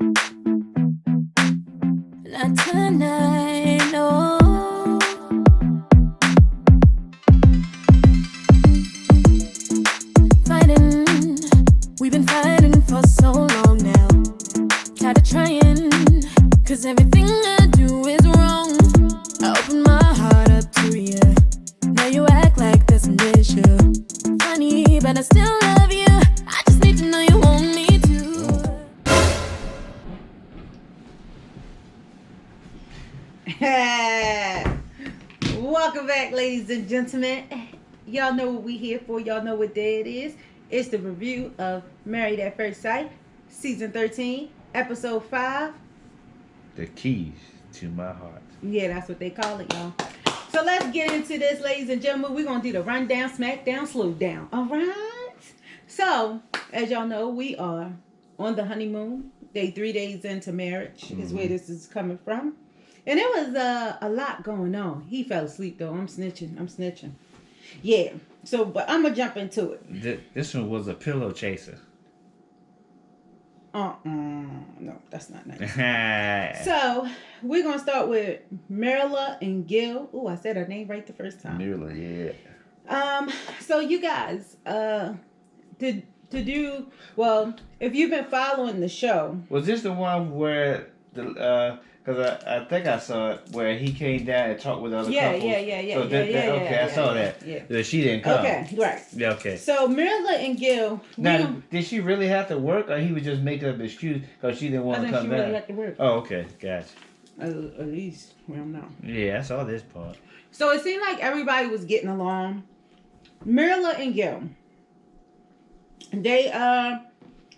Not tonight, no. Fighting, we've been fighting for so long now. Tired of trying, cause everything I do is wrong. I open my heart up to you. Now you act like there's an issue. Funny, but I still love you. I just need to know you want me to. Welcome back, ladies and gentlemen. Y'all know what we here for. Y'all know what day it is. It's the review of Married at First Sight, Season 13, Episode 5. The keys to my heart. Yeah, that's what they call it, y'all. So let's get into this, ladies and gentlemen. We're going to do the rundown, smackdown, slow down. All right? So, as y'all know, we are on the honeymoon. 3 days into marriage is where this is coming from. And there was a lot going on. He fell asleep, though. I'm snitching. Yeah. So, but I'm going to jump into it. This one was a pillow chaser. No, that's not nice. So, we're going to start with Michaela and Gil. Oh, I said her name right the first time. Michaela, yeah. So you guys, if you've been following the show. Was this the one where because I think I saw it where he came down and talked with other couples. Yeah. So okay, I saw that. Yeah. She didn't come. Okay, right. Yeah, okay. So Michaela and Gil. Now, did she really have to work, or he was just making up an excuse because she didn't want to come she down? really had to work. Oh, okay, gotcha. At least, well, no. Yeah, I saw this part. So it seemed like everybody was getting along. Michaela and Gil.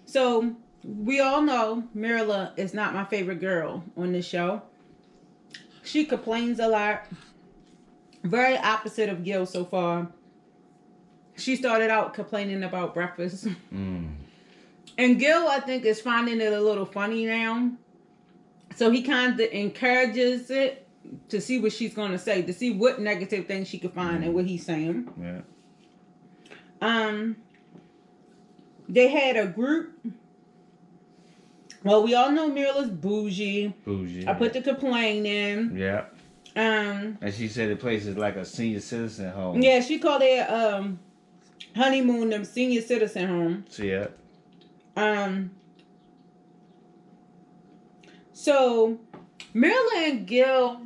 So we all know Michaela is not my favorite girl on this show. She complains a lot. Very opposite of Gil so far. She started out complaining about breakfast. And Gil, I think, is finding it a little funny now. So he kind of encourages it to see what she's going to say, to see what negative things she could find in what he's saying. Yeah. They had a group. Well, we all know Michaela's bougie. Bougie. I put the complaint in. Yeah. And she said the place is like a senior citizen home. Yeah, she called it honeymoon the senior citizen home. Yeah. So Michaela and Gil,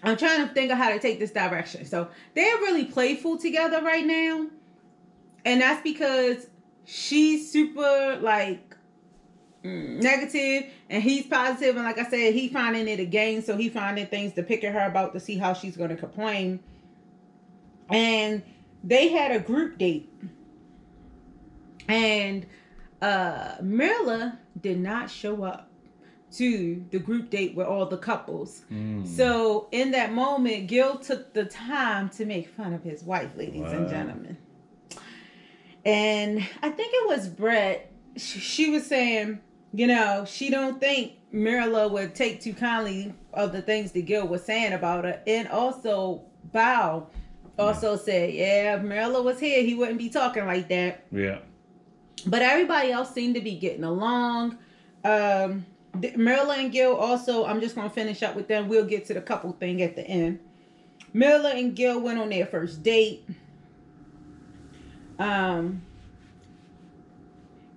I'm trying to think of how to take this direction. So they're really playful together right now. And that's because she's super negative and he's positive, and like I said, he finding it a game, so he finding things to pick at her about to see how she's going to complain. And they had a group date, and Michaela did not show up to the group date with all the couples. So in that moment, Gil took the time to make fun of his wife, ladies and gentlemen. And I think it was Brett. She was saying, she don't think Michaela would take too kindly of the things that Gil was saying about her. And also, Bao also said, if Michaela was here, he wouldn't be talking like that. Yeah. But everybody else seemed to be getting along. Michaela and Gil also, I'm just going to finish up with them. We'll get to the couple thing at the end. Michaela and Gil went on their first date.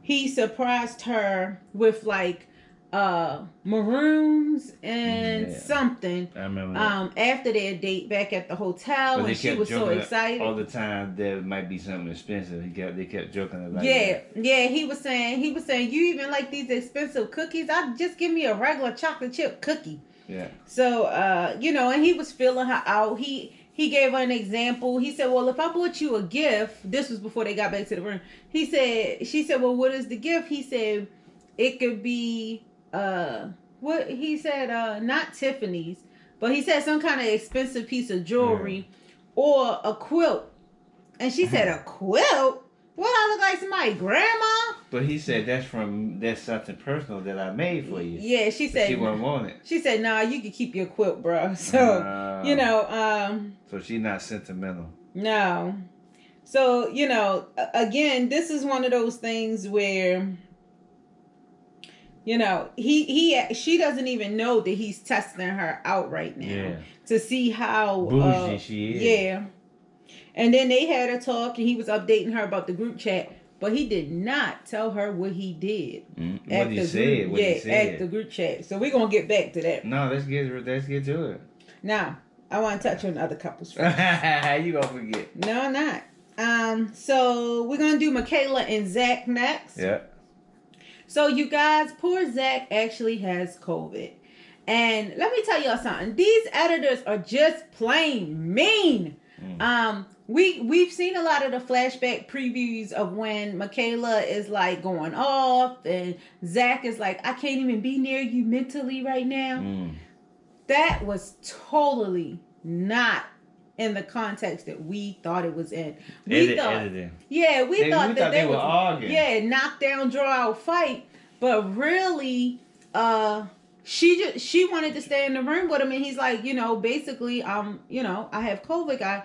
He surprised her with maroons and something. I remember that. After their date back at the hotel, and she was so excited all the time. There might be something expensive. They kept joking about. Yeah. He was saying, you even like these expensive cookies? Just give me a regular chocolate chip cookie. Yeah. So and he was feeling her out. He gave her an example. He said, well, if I bought you a gift, this was before they got back to the room. She said, well, what is the gift? He said, it could be, what he said, not Tiffany's, but he said some kind of expensive piece of jewelry or a quilt. And she said, a quilt? What, I look like somebody's grandma? But he said that's something personal that I made for you. Yeah, she said she wouldn't want it. She said, nah, you can keep your quilt, bro. So, so she's not sentimental. No. So, again, this is one of those things where she doesn't even know that he's testing her out right now to see how bougie she is. Yeah. And then they had a talk, and he was updating her about the group chat, but he did not tell her what he did. What he said. At the group chat. So we're gonna get back to that. No, let's get to it. Now, I want to touch on other couples first. You gonna forget? No, I'm not. So we're gonna do Michaela and Zach next. Yeah. So you guys, poor Zach actually has COVID. And let me tell y'all something. These editors are just plain mean. We've seen a lot of the flashback previews of when Michaela is like going off and Zach is like, I can't even be near you mentally right now. That was totally not in the context that we thought it was in. We thought that they were arguing. Yeah, knockdown, draw out fight. But really, she wanted to stay in the room with him, and he's like, basically, I have COVID. I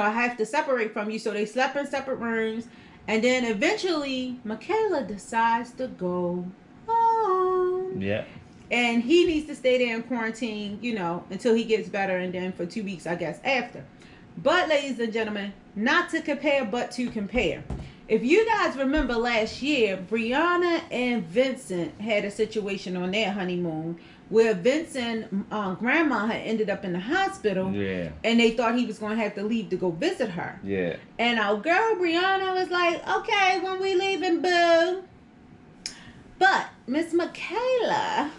have to separate from you. So they slept in separate rooms, and then eventually Michaela decides to go home. Yeah. And he needs to stay there in quarantine, until he gets better, and then for 2 weeks, I guess, after. But, ladies and gentlemen, not to compare, but to compare. If you guys remember last year, Brianna and Vincent had a situation on their honeymoon where Vincent's grandma had ended up in the hospital. Yeah. And they thought he was going to have to leave to go visit her. Yeah. And our girl Brianna was like, okay, when we leaving, boo. But Miss Michaela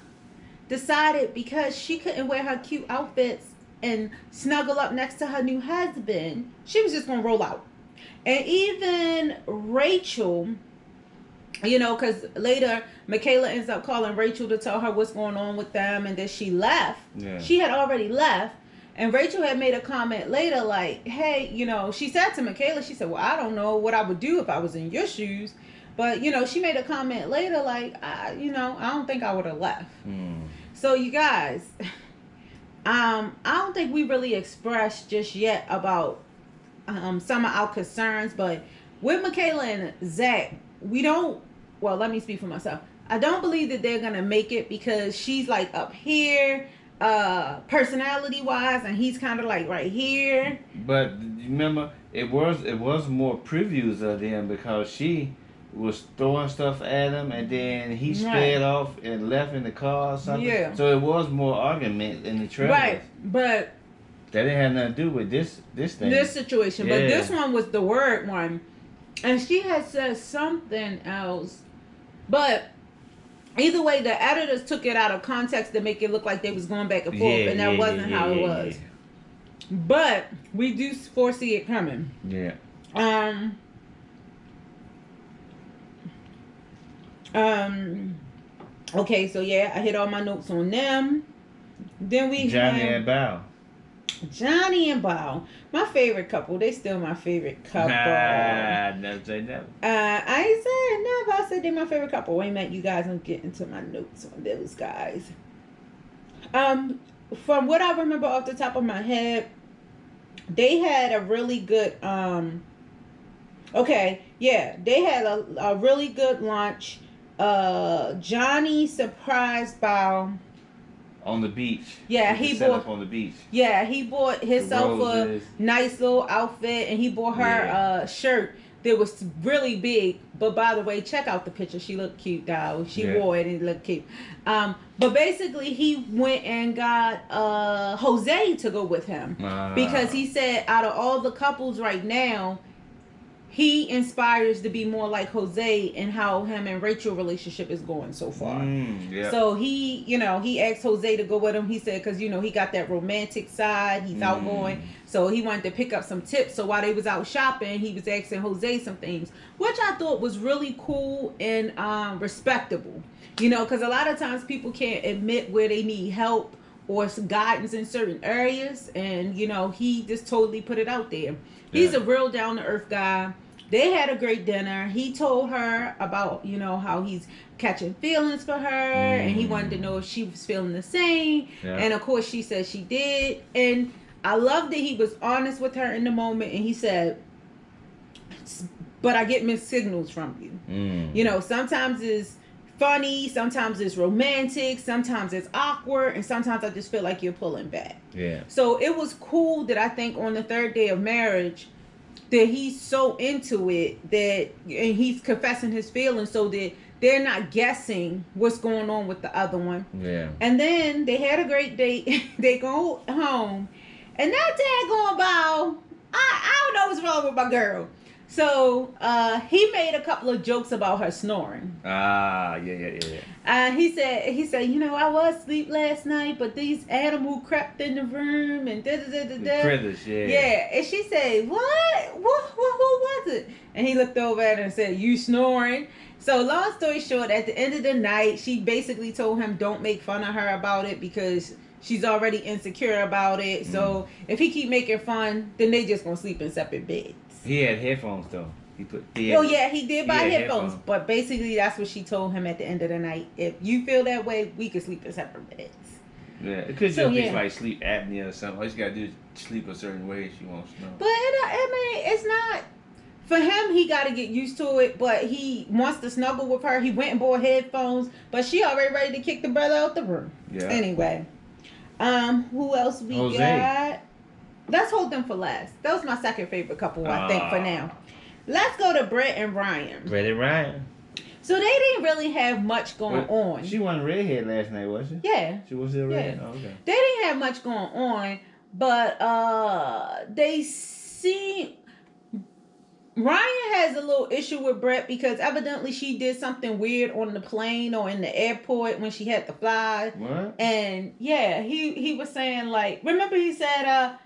decided because she couldn't wear her cute outfits and snuggle up next to her new husband, she was just going to roll out. And even Rachel, because later Michaela ends up calling Rachel to tell her what's going on with them and that she left. Yeah. She had already left. And Rachel had made a comment later like, hey, she said to Michaela, she said, well, I don't know what I would do if I was in your shoes. But, she made a comment later like, I don't think I would have left. So, you guys, I don't think we really expressed just yet about some of our concerns, but with Michaela and Zach, let me speak for myself. I don't believe that they're gonna make it because she's like up here, personality wise, and he's kind of like right here. But remember, it was more previews of them because she was throwing stuff at him, and then he sped off and left in the car or something. Yeah. So it was more argument in the trailer. Right, but that didn't have nothing to do with this thing. This situation. Yeah. But this one was the word one. And she had said something else. But either way, the editors took it out of context to make it look like they was going back and forth. And that wasn't how it was. Yeah. But we do foresee it coming. Yeah. Okay, so yeah, I hit all my notes on them. Then we Johnny and Bao. Johnny and Bao, my favorite couple. They still my favorite couple. Never say never. I ain't said never. I said they're my favorite couple. Wait a minute, you guys. I'm getting to my notes on those guys. From what I remember off the top of my head, they had a really good. They had a really good lunch. Johnny surprised Bao. On the beach. Yeah, he bought up on the beach. Yeah, he bought himself a nice little outfit, and he bought her a shirt that was really big. But by the way, check out the picture. She looked cute, dog. She wore it and it looked cute. But basically, he went and got Jose to go with him because he said out of all the couples right now, he inspires to be more like Jose and how him and Rachel relationship is going so far. So he asked Jose to go with him. He said, because, he got that romantic side. He's outgoing. So he wanted to pick up some tips. So while they was out shopping, he was asking Jose some things, which I thought was really cool and respectable. Because a lot of times people can't admit where they need help or some guidance in certain areas. And, he just totally put it out there. He's a real down-to-earth guy. They had a great dinner. He told her about, how he's catching feelings for her. And he wanted to know if she was feeling the same. Yeah. And, of course, she said she did. And I love that he was honest with her in the moment. And he said, but I get mixed signals from you. Sometimes it's funny, sometimes it's romantic, sometimes it's awkward, and sometimes I just feel like you're pulling back. Yeah. So it was cool that I think on the 3rd day of marriage that he's so into it that, and he's confessing his feelings so that they're not guessing what's going on with the other one. Yeah. And then they had a great date. They go home, and that dad going about, I don't know what's wrong with my girl. So he made a couple of jokes about her snoring. Yeah. He said, you know, I was asleep last night, but these animals crept in the room and da. Predators, yeah. Yeah, and she said, what? Who was it? And he looked over at her and said, you snoring. So long story short, at the end of the night, she basically told him don't make fun of her about it because she's already insecure about it. So if he keep making fun, then they just gonna sleep in separate beds. He had headphones though. He did buy headphones. But basically that's what she told him at the end of the night. If you feel that way, we can sleep in separate beds. Yeah, it could just be like sleep apnea or something. All you gotta do is sleep a certain way she wants to know. But I mean, it's not for him. He got to get used to it. But he wants to snuggle with her. He went and bought headphones, but she already ready to kick the brother out the room. Yeah. Anyway, who else we got? Let's hold them for last. That was my second favorite couple, I think, for now. Let's go to Brett and Ryan. Brett and Ryan. So they didn't really have much going on. She wasn't redhead last night, was she? Yeah. She was still redhead? Oh, okay. They didn't have much going on, but they seem... Ryan has a little issue with Brett because evidently she did something weird on the plane or in the airport when she had to fly. What? And yeah, he was saying like... Remember he said...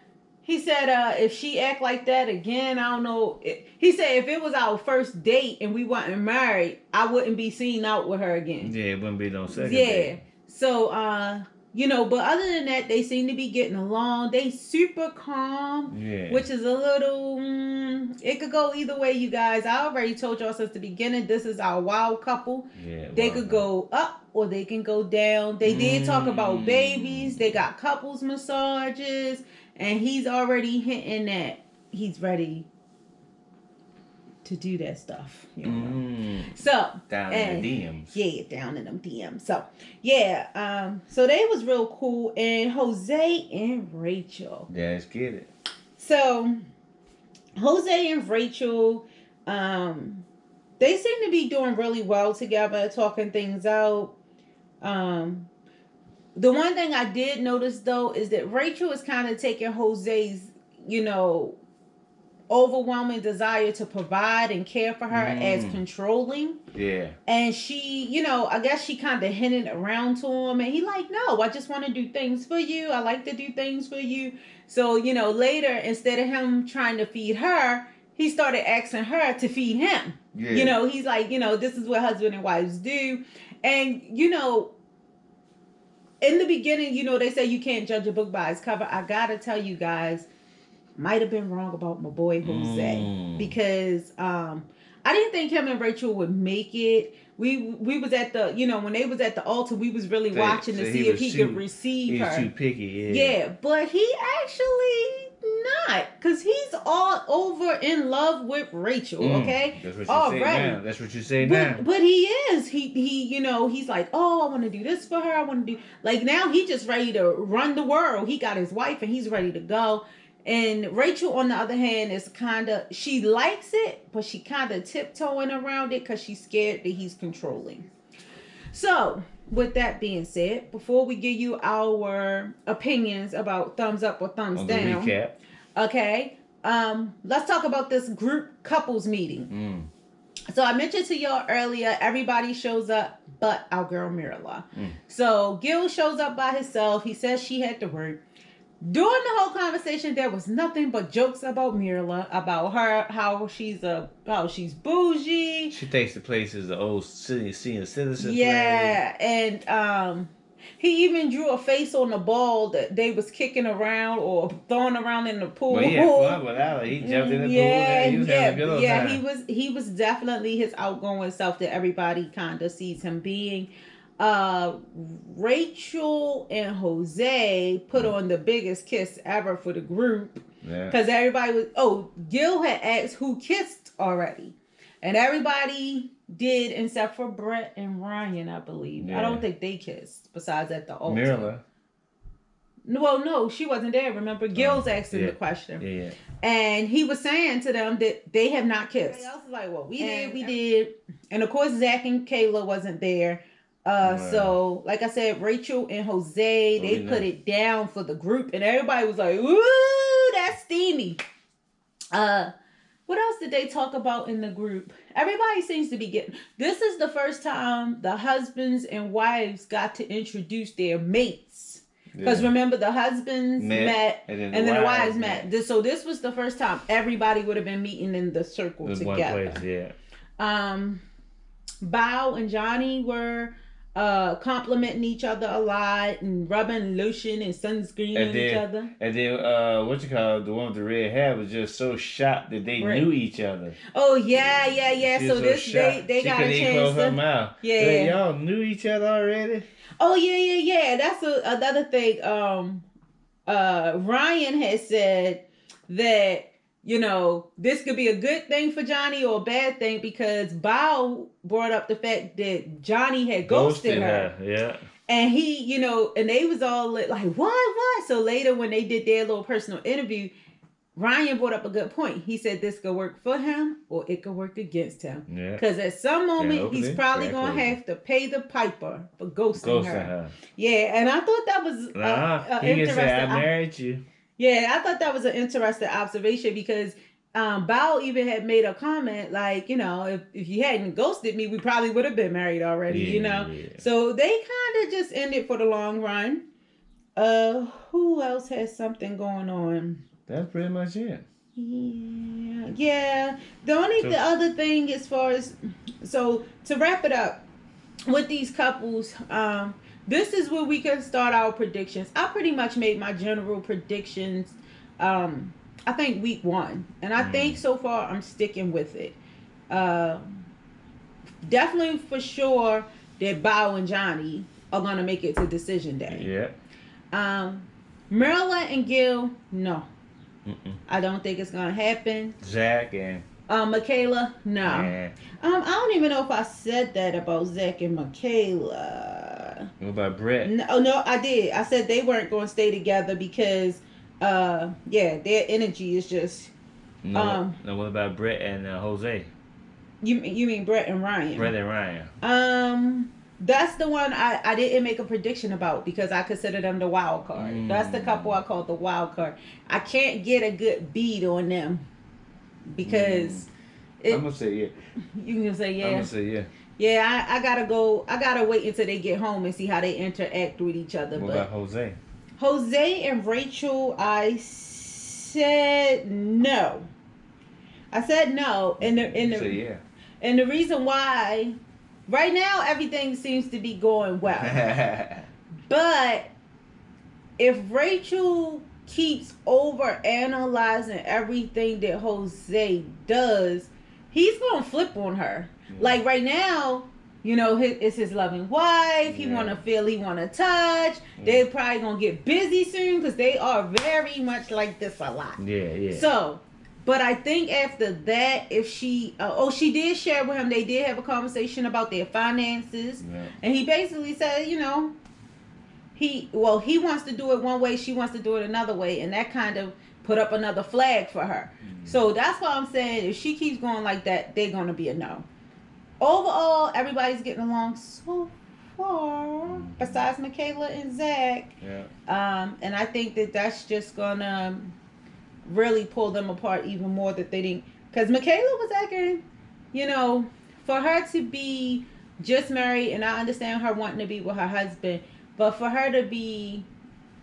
if she act like that again, I don't know. He said if it was our first date and we weren't married, I wouldn't be seen out with her again. Yeah, it wouldn't be no second date. So, you know, but other than that, they seem to be getting along. They super calm, which is a little, it could go either way, you guys. I already told y'all since the beginning, this is our wild couple. Yeah, they could go up or they can go down. They did talk about babies. They got couples massages. And he's already hinting that he's ready to do that stuff. You know? So down in the DMs. Yeah, down in them DMs. So yeah, so they was real cool. And Jose and Rachel. Yeah, let's get it. So Jose and Rachel, they seem to be doing really well together, talking things out. The one thing I did notice, though, is that Rachel is kind of taking Jose's, you know, overwhelming desire to provide and care for her as controlling. Yeah. And she, you know, I guess she kind of hinted around to him. And he like, no, I just want to do things for you. I like to do things for you. So, you know, later, instead of him trying to feed her, he started asking her to feed him. Yeah. You know, he's like, you know, this is what husband and wives do. And, you know, in the beginning, you know, they say you can't judge a book by its cover. I gotta tell you guys, might have been wrong about my boy Jose because I didn't think him and Rachel would make it. We was at the, you know, when they was at the altar, we was really watching to see if he could receive her. He's too picky, yeah, but he actually not, because he's all over in love with Rachel, okay? That's what you say now. That's what you say now. But he is. He you know, he's like, oh, I want to do this for her. I want to do, like, now he just ready to run the world. He got his wife and he's ready to go. And Rachel, on the other hand, is kind of, she likes it, but she kind of tiptoeing around it because she's scared that he's controlling. So, with that being said, before we give you our opinions about thumbs up or thumbs down, recap. Okay, let's talk about this group couples meeting. So I mentioned to y'all earlier, everybody shows up but our girl Mirla. So Gil shows up by himself. He says she had to work. During the whole conversation, there was nothing but jokes about Mirla, about her, how she's bougie. She takes the place as the old senior citizen. Yeah, and he even drew a face on the ball that they was kicking around or throwing around in the pool. Well, he had fun without it. He jumped in the pool and he was having a good old time. He was definitely his outgoing self that everybody kind of sees him being. Rachel and Jose put on the biggest kiss ever for the group. Because everybody was, Gil had asked who kissed already. And everybody did, except for Brett and Ryan, I believe. Yeah. I don't think they kissed, besides at the altar. Mirla. Well, no, she wasn't there. Remember, Gil's asking the question. Yeah. And he was saying to them that they have not kissed. Everybody else was like, well, we did. And of course, Zach and Kayla wasn't there. So, like I said, Rachel and Jose, they put it down for the group. And everybody was like, ooh, that's steamy. What else did they talk about in the group? Everybody seems to be getting... This is the first time the husbands and wives got to introduce their mates. Because remember, the husbands met and then the wives met. So this was the first time everybody would have been meeting in the circle together. One place, yeah. Bao and Johnny were complimenting each other a lot and rubbing lotion and sunscreen on each other. And then the one with the red hair was just so shocked that they knew each other. Oh yeah. So this they got a chance close her mouth. Yeah. Like, y'all knew each other already. Oh yeah. That's another thing. Ryan had said that, you know, this could be a good thing for Johnny or a bad thing because Bao brought up the fact that Johnny had ghosted her. Yeah. And he, you know, and they was all like, what? So later when they did their little personal interview, Ryan brought up a good point. He said this could work for him or it could work against him. Yeah. Because at some moment, he's probably going to have to pay the piper for ghosting her. Yeah, and I thought that was he can say, I married you. Yeah, I thought that was an interesting observation because Bao even had made a comment like, you know, if you hadn't ghosted me, we probably would have been married already, you know. Yeah. So they kind of just ended for the long run. Who else has something going on? That's pretty much it. Yeah. The other thing as far as... So, to wrap it up, with these couples, this is where we can start our predictions. I pretty much made my general predictions, I think week 1. And I think so far I'm sticking with it. Definitely for sure that Bao and Johnny are going to make it to decision day. Yeah. Marla and Gil, no. I don't think it's going to happen. Zach and... Michaela, no. Yeah. I don't even know if I said that about Zach and Michaela. What about Brett? No, I did. I said they weren't going to stay together because, their energy is just... No, what about Brett and Jose? You mean Brett and Ryan? Brett and Ryan. That's the one I didn't make a prediction about because I consider them the wild card. That's the couple I call the wild card. I can't get a good beat on them because I'm gonna say yeah. You can say yeah. I'm gonna say yeah. Yeah, I gotta wait until they get home and see how they interact with each other. What about Jose? Jose and Rachel, I said no. And yeah. And the reason why. Right now, everything seems to be going well. But if Rachel keeps over-analyzing everything that Jose does, he's going to flip on her. Yeah. Like right now, you know, it's his loving wife. He want to feel, he want to touch. Yeah. They're probably going to get busy soon because they are very much like this a lot. Yeah. So... But I think after that, if she... she did share with him. They did have a conversation about their finances. Yeah. And he basically said, you know... He wants to do it one way. She wants to do it another way. And that kind of put up another flag for her. Mm-hmm. So that's why I'm saying if she keeps going like that, they're going to be a no. Overall, everybody's getting along so far. Besides Michaela and Zach. Yeah. And I think that's just going to... really pull them apart even more that they didn't, because Michaela was acting, you know, for her to be just married, and I understand her wanting to be with her husband, but for her to be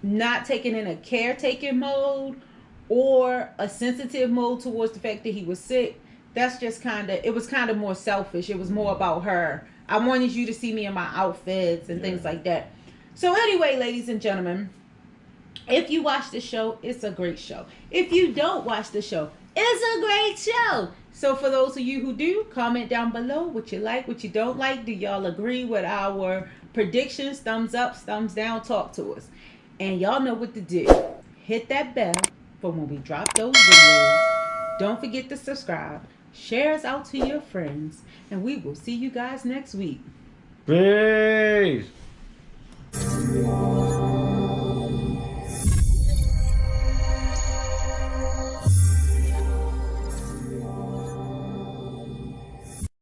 not taking in a caretaking mode or a sensitive mode towards the fact that he was sick, that's just it was kind of more selfish. It was more about her. I wanted you to see me in my outfits and things like that. So anyway, ladies and gentlemen, if you watch the show, it's a great show. If you don't watch the show, it's a great show. So for those of you who do, comment down below what you like, what you don't like. Do y'all agree with our predictions? Thumbs up, thumbs down, talk to us. And y'all know what to do. Hit that bell for when we drop those videos. Don't forget to subscribe. share us out to your friends, and we will see you guys next week. Peace.